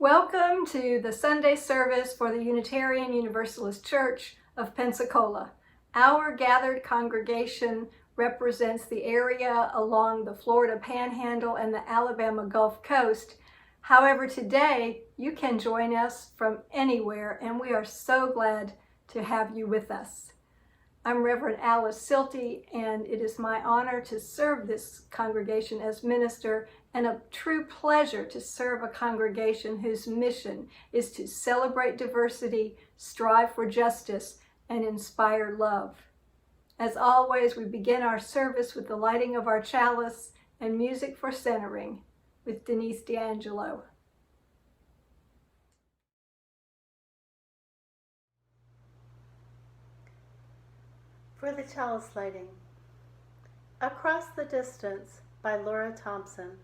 Welcome to the Sunday service for the Unitarian Universalist Church of Pensacola. Our gathered congregation represents the area along the Florida Panhandle and the Alabama Gulf Coast. However, today you can join us from anywhere, and we are so glad to have you with us. I'm Reverend Alice Syltie, and it is my honor to serve this congregation as minister, and a true pleasure to serve a congregation whose mission is to celebrate diversity, strive for justice, and inspire love. As always, we begin our service with the lighting of our chalice and music for centering with Denise D'Angelo. For the chalice lighting. Across the Distance by Laura Thompson.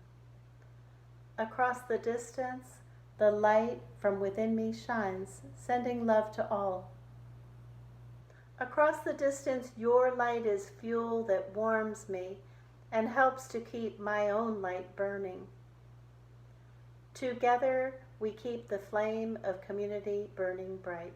Across the distance, the light from within me shines, sending love to all. Across the distance, your light is fuel that warms me and helps to keep my own light burning. Together, we keep the flame of community burning bright.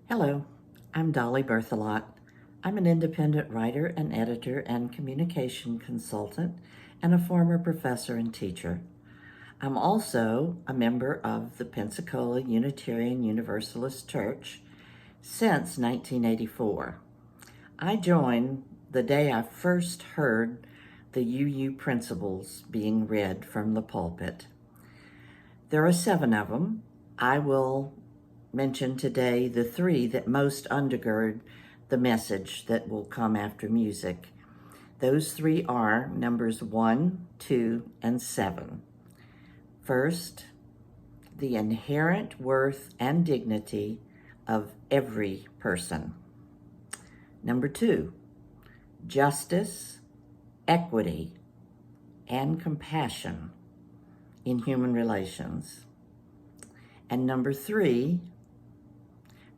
Hello, I'm Dolly Berthelot. I'm an independent writer and editor and communication consultant and a former professor and teacher. I'm also a member of the Pensacola Unitarian Universalist Church since 1984. I joined the day I first heard the UU principles being read from the pulpit. There are 7 of them. I will mention today the 3 that most undergird the message that will come after music. Those 3 are numbers 1, 2, and 7. First, the inherent worth and dignity of every person. Number 2, justice, equity, and compassion in human relations. And number 3,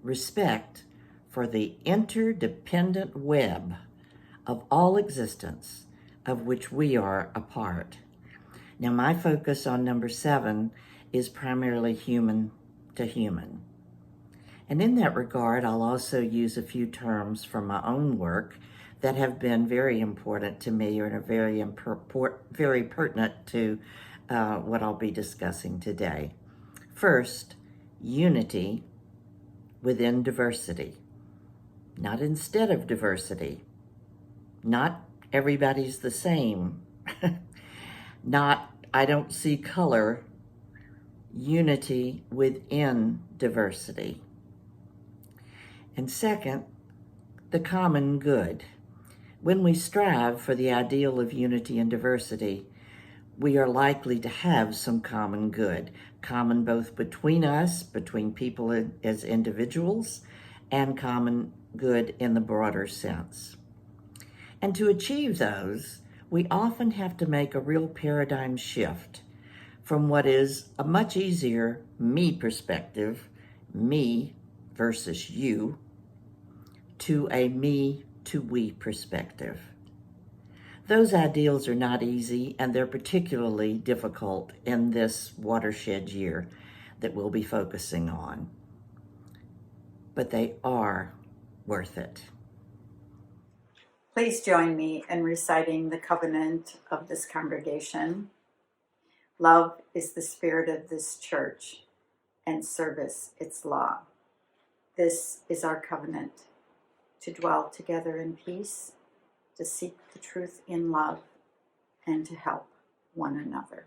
respect for the interdependent web of all existence of which we are a part. Now, my focus on number 7 is primarily human to human. And in that regard, I'll also use a few terms from my own work that have been very important to me and are very pertinent to what I'll be discussing today. First, unity within diversity, not instead of diversity. Not everybody's the same. Not, I don't see color. Unity within diversity. And second, the common good. When we strive for the ideal of unity and diversity, we are likely to have some common good, common both between us, between people as individuals, and common good in the broader sense. And to achieve those, we often have to make a real paradigm shift from what is a much easier me perspective, me versus you, to a me to we perspective. Those ideals are not easy, and they're particularly difficult in this watershed year that we'll be focusing on. But they are worth it. Please join me in reciting the covenant of this congregation. Love is the spirit of this church, and service its law. This is our covenant, to dwell together in peace, to seek the truth in love, and to help one another.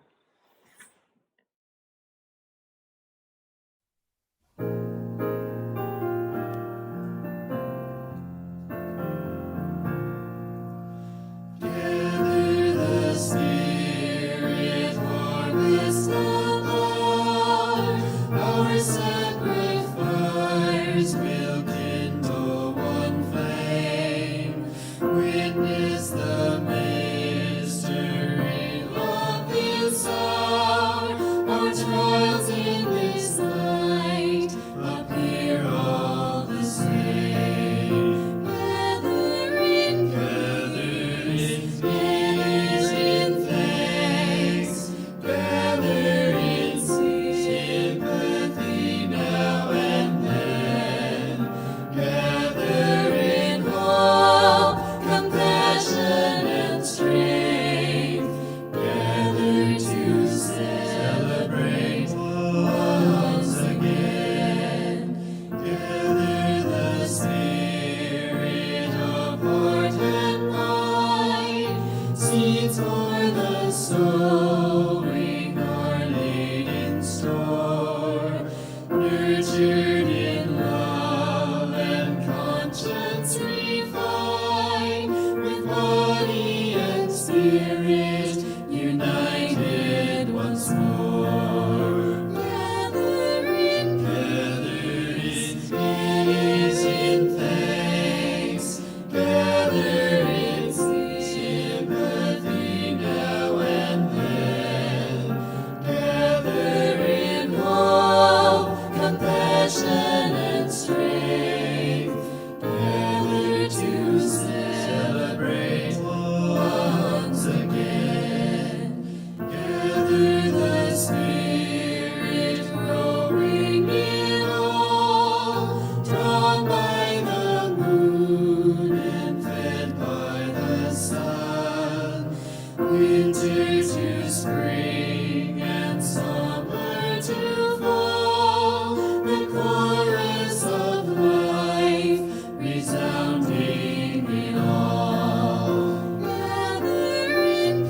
Winter to spring and somewhere to fall, the chorus of life resounding in all. Gathering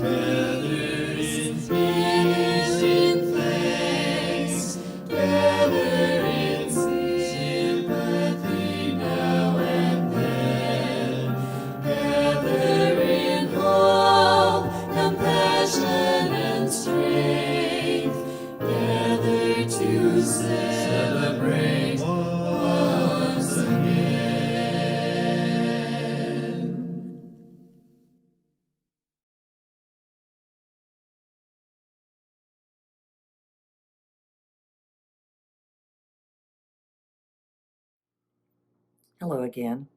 peace, in thanks, gather in sympathy now and then, gather in hope, compassion and strength, gather to celebrate once again. Hello again.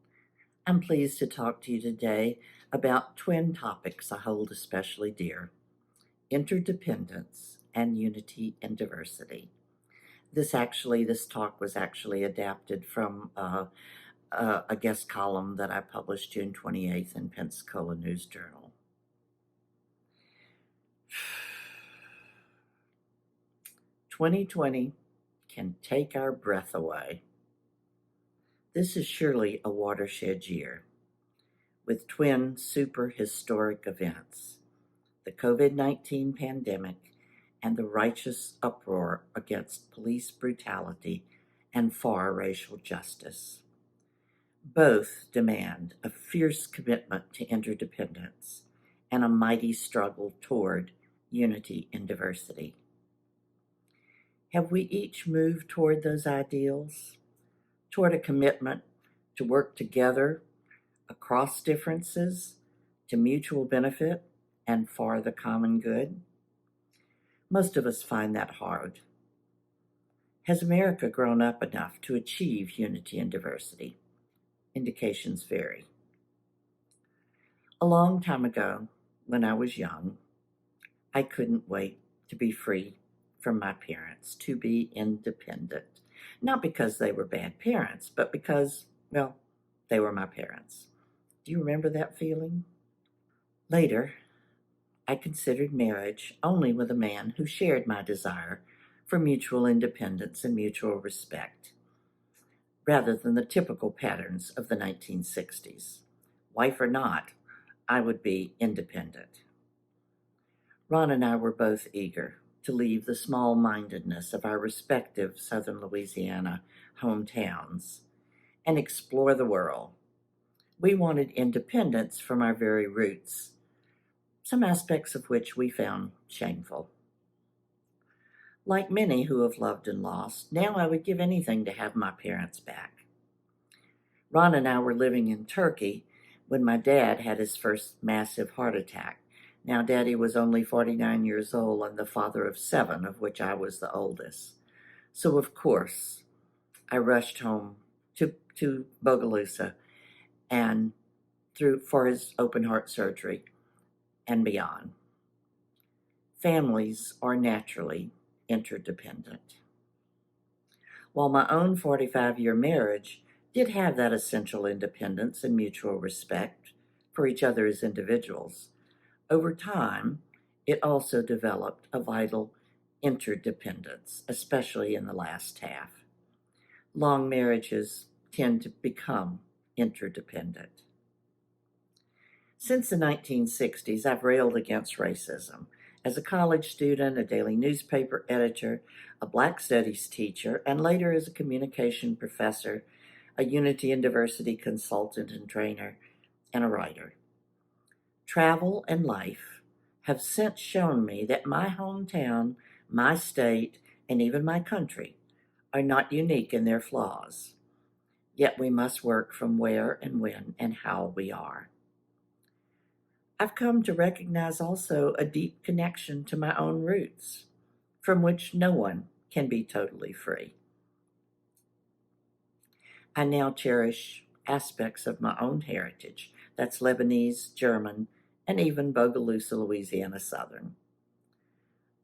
I'm pleased to talk to you today about twin topics I hold especially dear: interdependence and unity and diversity. This talk was actually adapted from a guest column that I published June 28th in Pensacola News Journal. "2020 can take our breath away." This is surely a watershed year, with twin super historic events: the COVID-19 pandemic and the righteous uproar against police brutality and far racial justice. Both demand a fierce commitment to interdependence and a mighty struggle toward unity and diversity. Have we each moved toward those ideals, toward a commitment to work together across differences to mutual benefit and for the common good? Most of us find that hard. Has America grown up enough to achieve unity and diversity? Indications vary. A long time ago, when I was young, I couldn't wait to be free from my parents, to be independent. Not because they were bad parents, but because, well, they were my parents. Do you remember that feeling? Later, I considered marriage only with a man who shared my desire for mutual independence and mutual respect, rather than the typical patterns of the 1960s. Wife or not, I would be independent. Ron and I were both eager to leave the small-mindedness of our respective southern Louisiana hometowns and explore the world. We wanted independence from our very roots, some aspects of which we found shameful. Like many who have loved and lost, now I would give anything to have my parents back. Ron and I were living in Turkey when my dad had his first massive heart attack. Now, Daddy was only 49 years old and the father of 7, of which I was the oldest. So, of course, I rushed home to Bogalusa and for his open heart surgery and beyond. Families are naturally interdependent. While my own 45-year marriage did have that essential independence and mutual respect for each other as individuals, over time, it also developed a vital interdependence, especially in the last half. Long marriages tend to become interdependent. Since the 1960s, I've railed against racism. As a college student, a daily newspaper editor, a Black Studies teacher, and later as a communication professor, a unity and diversity consultant and trainer, and a writer. Travel and life have since shown me that my hometown, my state, and even my country are not unique in their flaws. Yet we must work from where and when and how we are. I've come to recognize also a deep connection to my own roots, from which no one can be totally free. I now cherish aspects of my own heritage, that's Lebanese, German, and even Bogalusa, Louisiana Southern.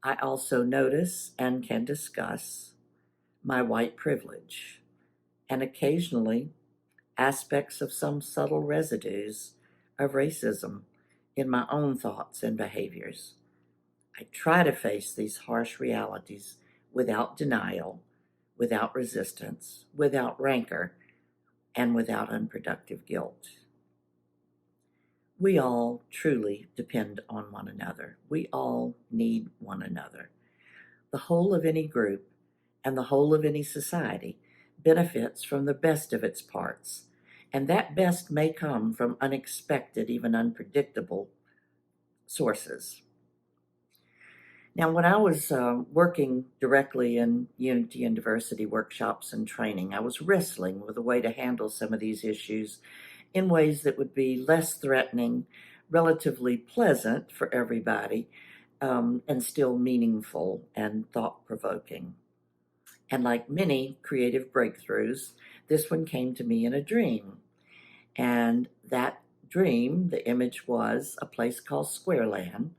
I also notice and can discuss my white privilege, and occasionally aspects of some subtle residues of racism in my own thoughts and behaviors. I try to face these harsh realities without denial, without resistance, without rancor, and without unproductive guilt. We all truly depend on one another. We all need one another. The whole of any group and the whole of any society benefits from the best of its parts, and that best may come from unexpected, even unpredictable sources. Now, when I was working directly in unity and diversity workshops and training, I was wrestling with a way to handle some of these issues in ways that would be less threatening, relatively pleasant for everybody, and still meaningful and thought-provoking. And like many creative breakthroughs, this one came to me in a dream. And that dream, the image was a place called Squareland,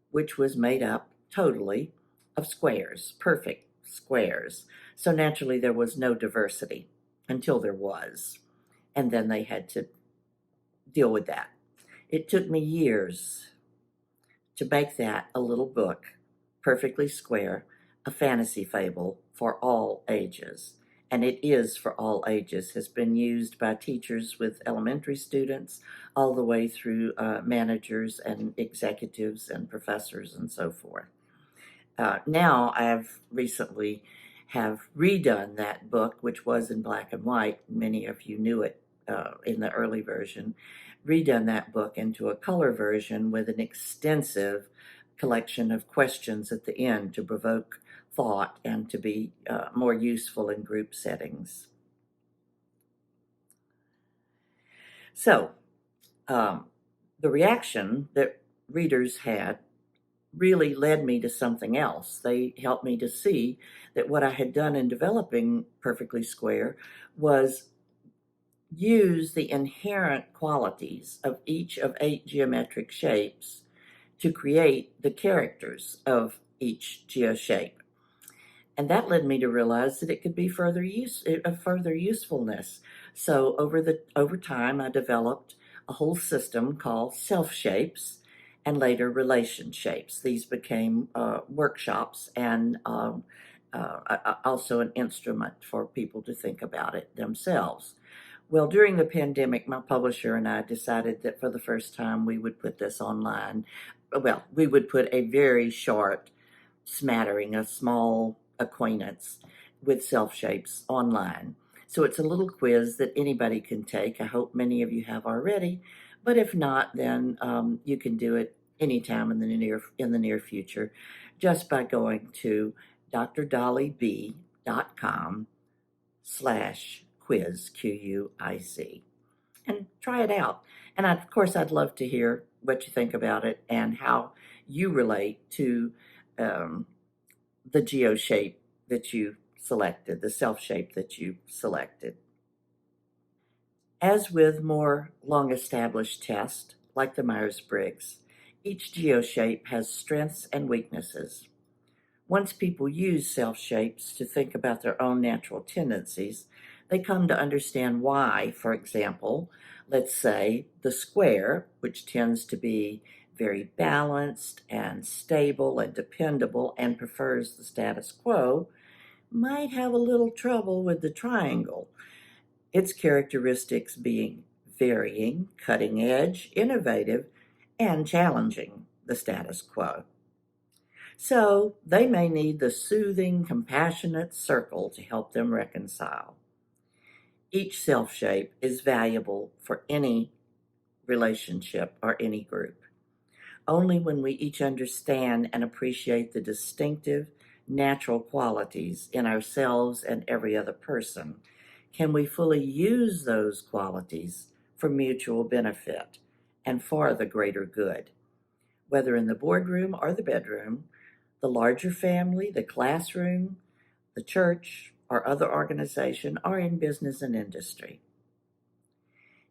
which was made up totally of squares, perfect squares. So naturally there was no diversity until there was. And then they had to deal with that. It took me years to make that a little book, perfectly square, a fantasy fable for all ages. And it is for all ages, has been used by teachers with elementary students all the way through managers and executives and professors and so forth. Now I've recently have redone that book, which was in black and white. Many of you knew it in the early version. Redone that book into a color version with an extensive collection of questions at the end to provoke thought and to be more useful in group settings. So the reaction that readers had really led me to something else. They helped me to see that what I had done in developing Perfectly Square was use the inherent qualities of each of 8 geometric shapes to create the characters of each geoshape. And that led me to realize that it could be further usefulness. So over time, I developed a whole system called self-shapes and later relation shapes. These became workshops and also an instrument for people to think about it themselves. Well, during the pandemic, my publisher and I decided that for the first time we would put this online. Well, we would put a very short smattering, a small acquaintance with self-shapes online. So it's a little quiz that anybody can take. I hope many of you have already, but if not, then you can do it anytime in the near future just by going to drdollyb.com/quiz, Q-U-I-Z, and try it out. And of course, I'd love to hear what you think about it and how you relate to the geo shape that you selected, the self shape that you selected. As with more long-established tests, like the Myers-Briggs, each geoshape has strengths and weaknesses. Once people use self-shapes to think about their own natural tendencies, they come to understand why, for example, let's say the square, which tends to be very balanced and stable and dependable and prefers the status quo, might have a little trouble with the triangle, its characteristics being varying, cutting edge, innovative, and challenging the status quo. So they may need the soothing, compassionate circle to help them reconcile. Each self-shape is valuable for any relationship or any group. Only when we each understand and appreciate the distinctive, natural qualities in ourselves and every other person can we fully use those qualities for mutual benefit and for the greater good. Whether in the boardroom or the bedroom, the larger family, the classroom, the church, or other organization, or in business and industry.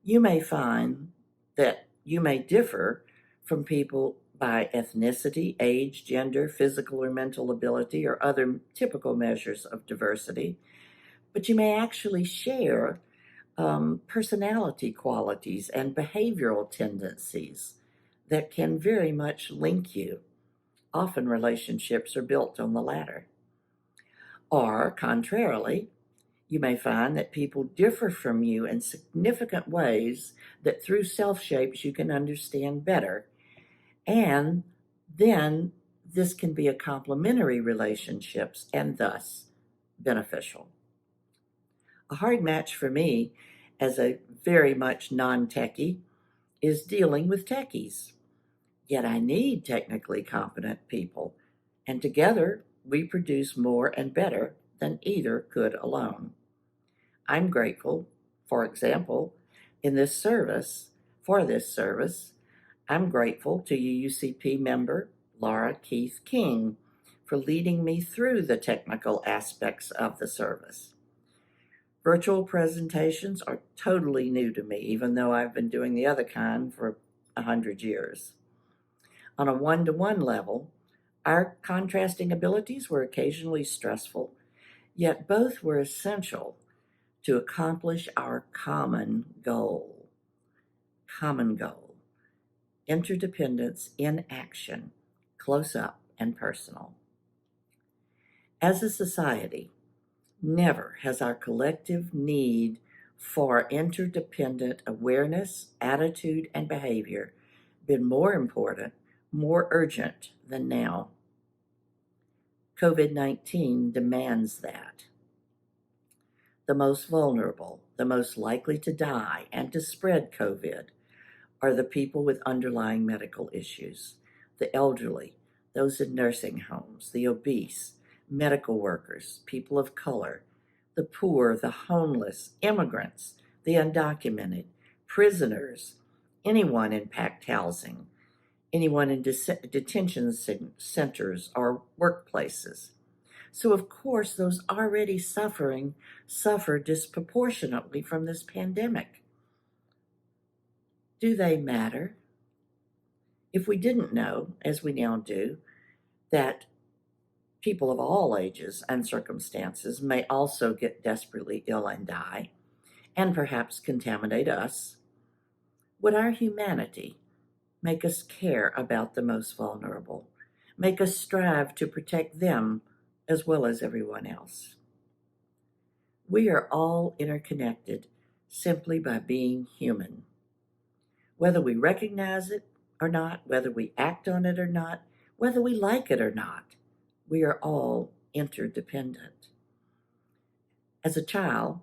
You may find that you may differ from people by ethnicity, age, gender, physical or mental ability, or other typical measures of diversity, but you may actually share personality qualities and behavioral tendencies that can very much link you Often relationships are built on the latter. Or, contrarily, you may find that people differ from you in significant ways that through self-shapes you can understand better. And then this can be a complementary relationships and thus beneficial. A hard match for me as a very much non-techie is dealing with techies. Yet I need technically competent people, and together we produce more and better than either could alone. I'm grateful, for example, for this service, I'm grateful to UUCP member Laura Keith King for leading me through the technical aspects of the service. Virtual presentations are totally new to me, even though I've been doing the other kind for 100 years. On a one-to-one level, our contrasting abilities were occasionally stressful, yet both were essential to accomplish our common goal. Interdependence in action, close up and personal. As a society, never has our collective need for interdependent awareness, attitude, and behavior been more important, more urgent than now. COVID-19 demands that. The most vulnerable, the most likely to die and to spread COVID are the people with underlying medical issues, the elderly, those in nursing homes, the obese, medical workers, people of color, the poor, the homeless, immigrants, the undocumented, prisoners, anyone in packed housing, anyone in detention centers or workplaces. So, of course, those already suffering suffer disproportionately from this pandemic. Do they matter? If we didn't know, as we now do, that people of all ages and circumstances may also get desperately ill and die, and perhaps contaminate us, would our humanity make us care about the most vulnerable, make us strive to protect them as well as everyone else? We are all interconnected simply by being human. Whether we recognize it or not, whether we act on it or not, whether we like it or not, we are all interdependent. As a child,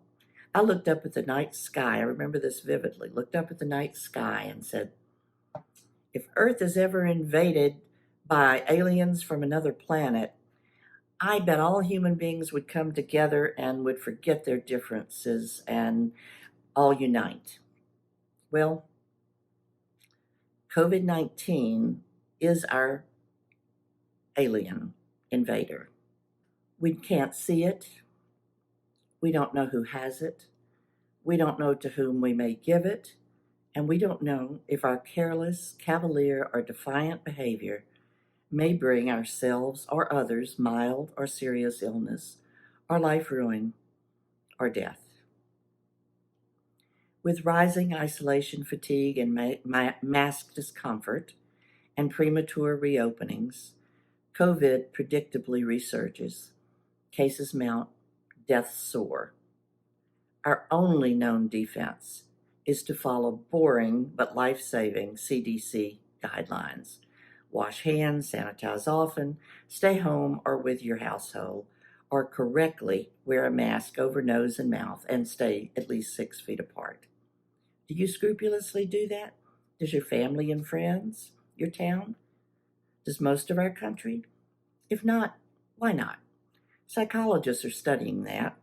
I looked up at the night sky. I remember this vividly. Looked up at the night sky and said, if Earth is ever invaded by aliens from another planet, I bet all human beings would come together and would forget their differences and all unite. Well, COVID-19 is our alien invader. We can't see it. We don't know who has it. We don't know to whom we may give it. And we don't know if our careless, cavalier, or defiant behavior may bring ourselves or others mild or serious illness, or life ruin, or death. With rising isolation fatigue and mask discomfort and premature reopenings, COVID predictably resurges. Cases mount, deaths soar. Our only known defense is to follow boring but life-saving CDC guidelines. Wash hands, sanitize often, stay home or with your household, or correctly wear a mask over nose and mouth and stay at least 6 feet apart. Do you scrupulously do that? Does your family and friends? Your town? Does most of our country? If not, why not? Psychologists are studying that.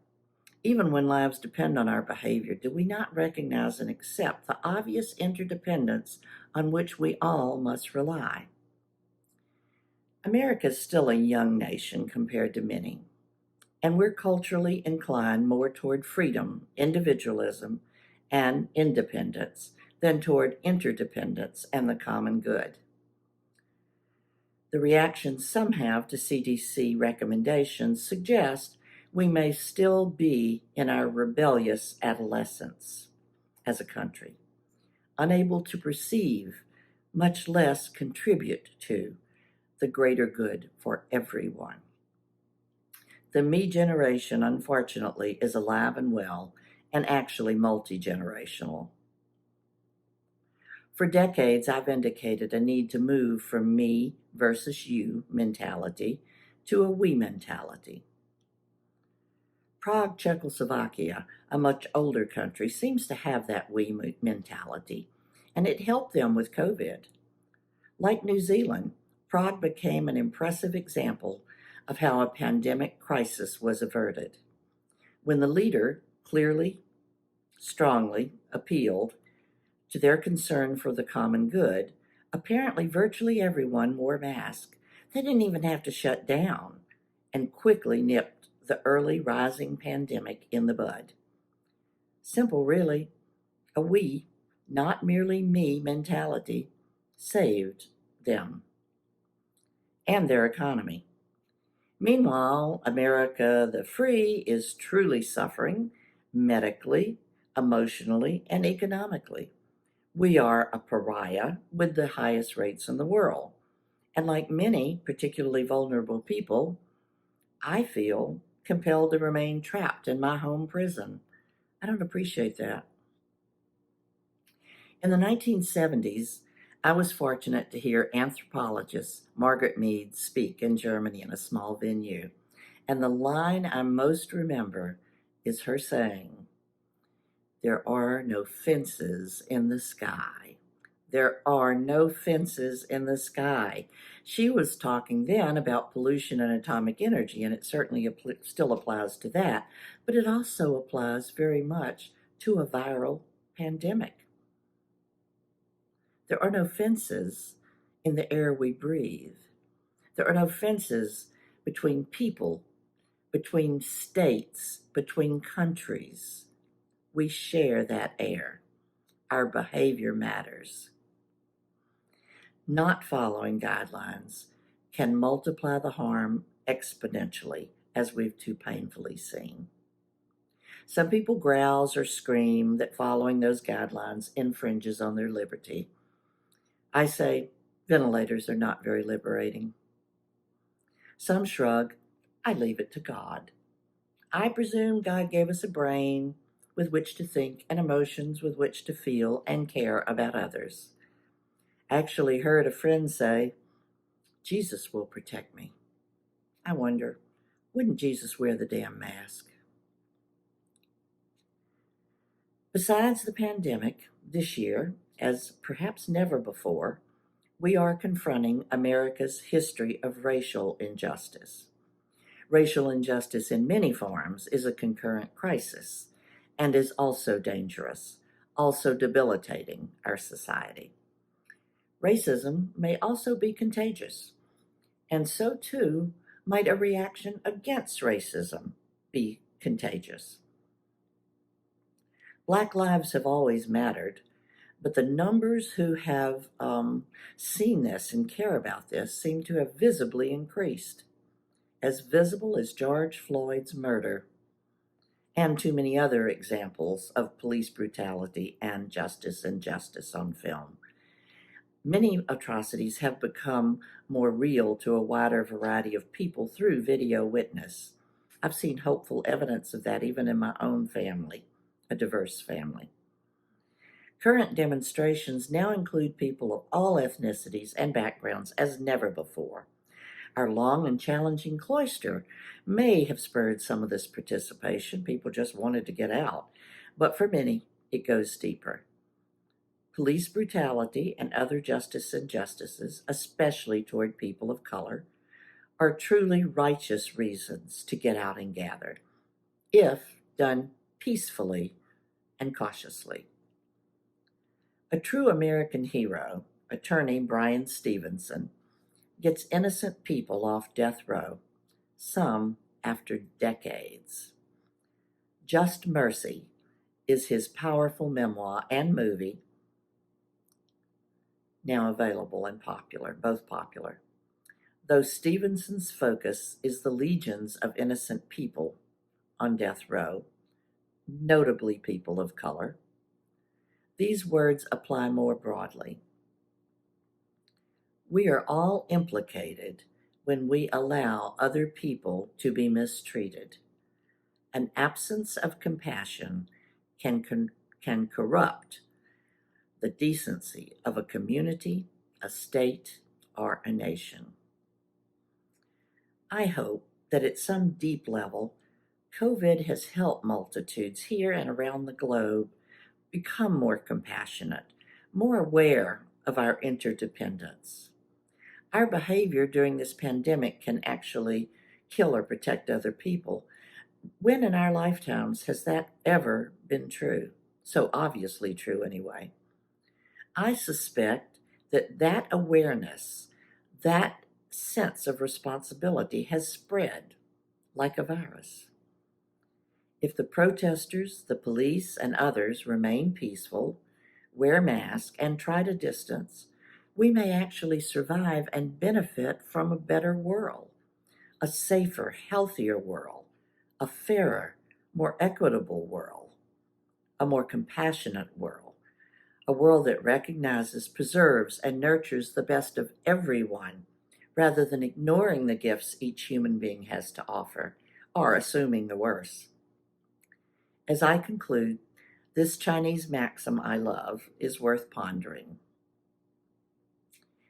Even when lives depend on our behavior, do we not recognize and accept the obvious interdependence on which we all must rely? America is still a young nation compared to many, and we're culturally inclined more toward freedom, individualism, and independence than toward interdependence and the common good. The reactions some have to CDC recommendations suggest we may still be in our rebellious adolescence as a country, unable to perceive, much less contribute to, the greater good for everyone. The me generation, unfortunately, is alive and well and actually multi-generational. For decades, I've indicated a need to move from me versus you mentality to a we mentality. Prague, Czechoslovakia, a much older country, seems to have that we mentality, and it helped them with COVID. Like New Zealand, Prague became an impressive example of how a pandemic crisis was averted. When the leader clearly, strongly appealed to their concern for the common good, apparently virtually everyone wore masks. They didn't even have to shut down and quickly nipped the early rising pandemic in the bud. Simple, really. A we, not merely me mentality saved them and their economy. Meanwhile, America the free is truly suffering medically, emotionally, and economically. We are a pariah with the highest rates in the world. And like many particularly vulnerable people, I feel compelled to remain trapped in my home prison. I don't appreciate that. In the 1970s, I was fortunate to hear anthropologist Margaret Mead speak in Germany in a small venue. And the line I most remember is her saying, "There are no fences in the sky. There are no fences in the sky." She was talking then about pollution and atomic energy, and it certainly still applies to that, but it also applies very much to a viral pandemic. There are no fences in the air we breathe. There are no fences between people, between states, between countries. We share that air. Our behavior matters. Not following guidelines can multiply the harm exponentially, as we've too painfully seen. Some people grouse or scream that following those guidelines infringes on their liberty. I say ventilators are not very liberating. Some shrug. I leave it to God. I presume God gave us a brain with which to think and emotions with which to feel and care about others. Actually heard a friend say, Jesus will protect me. I wonder, wouldn't Jesus wear the damn mask? Besides the pandemic, this year, as perhaps never before, we are confronting America's history of racial injustice. Racial injustice in many forms is a concurrent crisis and is also dangerous, also debilitating our society. Racism may also be contagious, and so too might a reaction against racism be contagious. Black lives have always mattered, but the numbers who have seen this and care about this seem to have visibly increased, as visible as George Floyd's murder and too many other examples of police brutality and injustice on film. Many atrocities have become more real to a wider variety of people through video witness. I've seen hopeful evidence of that even in my own family, a diverse family. Current demonstrations now include people of all ethnicities and backgrounds as never before. Our long and challenging cloister may have spurred some of this participation. People just wanted to get out. But for many, it goes deeper. Police brutality and other justice injustices, especially toward people of color, are truly righteous reasons to get out and gather, if done peacefully and cautiously. A true American hero, attorney Brian Stevenson, gets innocent people off death row, some after decades. Just Mercy is his powerful memoir and movie, now available and both popular. Though Stevenson's focus is the legions of innocent people on death row, notably people of color, these words apply more broadly. We are all implicated when we allow other people to be mistreated. An absence of compassion can corrupt the decency of a community, a state, or a nation. I hope that at some deep level, COVID has helped multitudes here and around the globe become more compassionate, more aware of our interdependence. Our behavior during this pandemic can actually kill or protect other people. When in our lifetimes has that ever been true? So obviously true anyway. I suspect that awareness, that sense of responsibility has spread like a virus. If the protesters, the police, and others remain peaceful, wear masks, and try to distance, we may actually survive and benefit from a better world, a safer, healthier world, a fairer, more equitable world, a more compassionate world, a world that recognizes, preserves, and nurtures the best of everyone, rather than ignoring the gifts each human being has to offer, or assuming the worst. As I conclude, this Chinese maxim I love is worth pondering.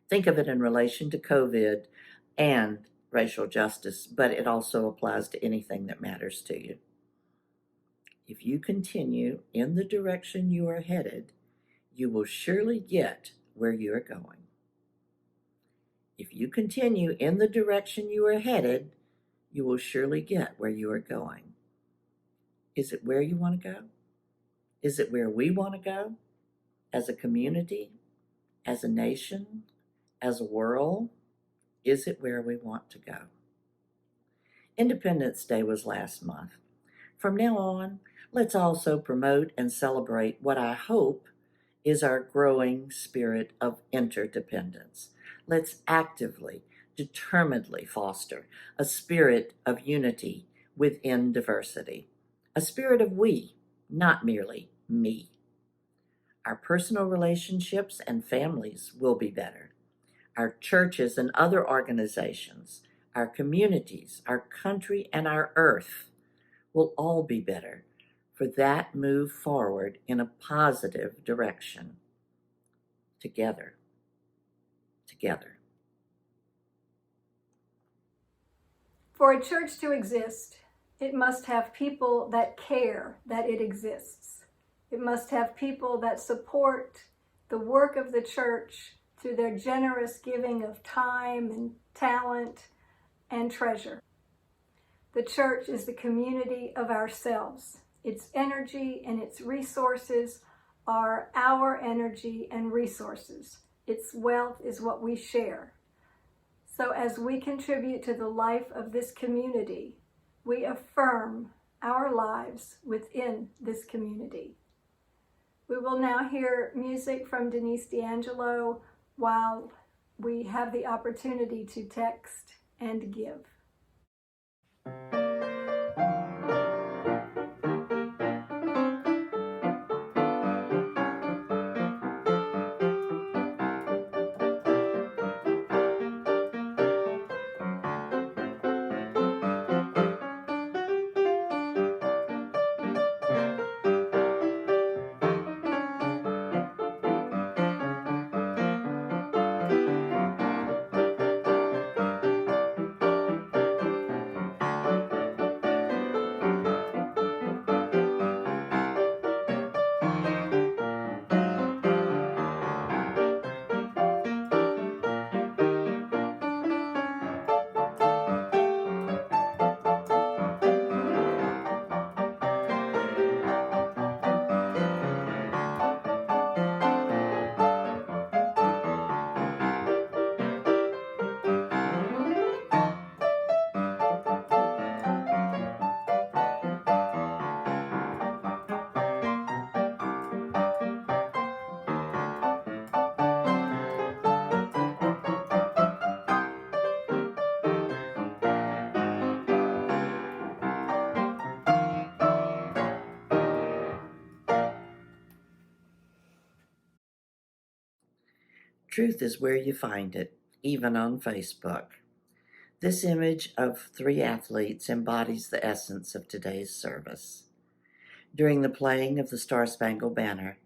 Think of it in relation to COVID and racial justice, but it also applies to anything that matters to you. If you continue in the direction you are headed, you will surely get where you are going. If you continue in the direction you are headed, you will surely get where you are going. Is it where you want to go? Is it where we want to go? As a community? As a nation? As a world? Is it where we want to go? Independence Day was last month. From now on, let's also promote and celebrate what I hope is our growing spirit of interdependence. Let's actively, determinedly foster a spirit of unity within diversity, a spirit of we, not merely me. Our personal relationships and families will be better. Our churches and other organizations, our communities, our country, and our earth will all be better for that move forward in a positive direction. Together. Together. For a church to exist, it must have people that care that it exists. It must have people that support the work of the church through their generous giving of time and talent and treasure. The church is the community of ourselves. Its energy and its resources are our energy and resources. Its wealth is what we share. So as we contribute to the life of this community, we affirm our lives within this community. We will now hear music from Denise D'Angelo while we have the opportunity to text and give. Truth is where you find it. even on Facebook. This image of 3 athletes embodies the essence of today's service. During the playing of the Star-Spangled Banner,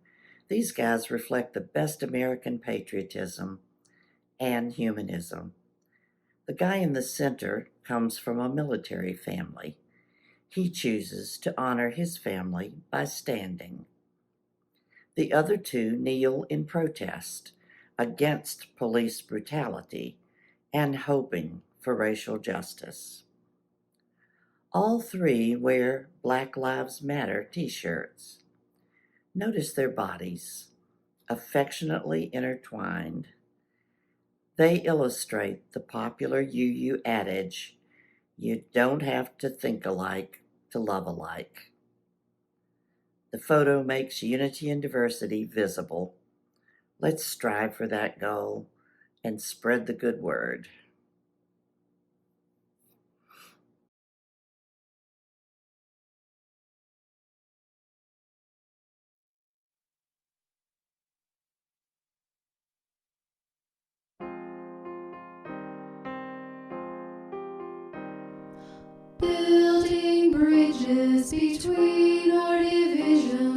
these guys reflect the best American patriotism and humanism. The guy in the center comes from a military family. He chooses to honor his family by standing. The other 2 kneel in protest against police brutality and hoping for racial justice. All 3 wear Black Lives Matter t-shirts. Notice their bodies, affectionately intertwined. They illustrate the popular UU adage, you don't have to think alike to love alike. The photo makes unity and diversity visible. Let's strive for that goal and spread the good word. Building bridges between our divisions.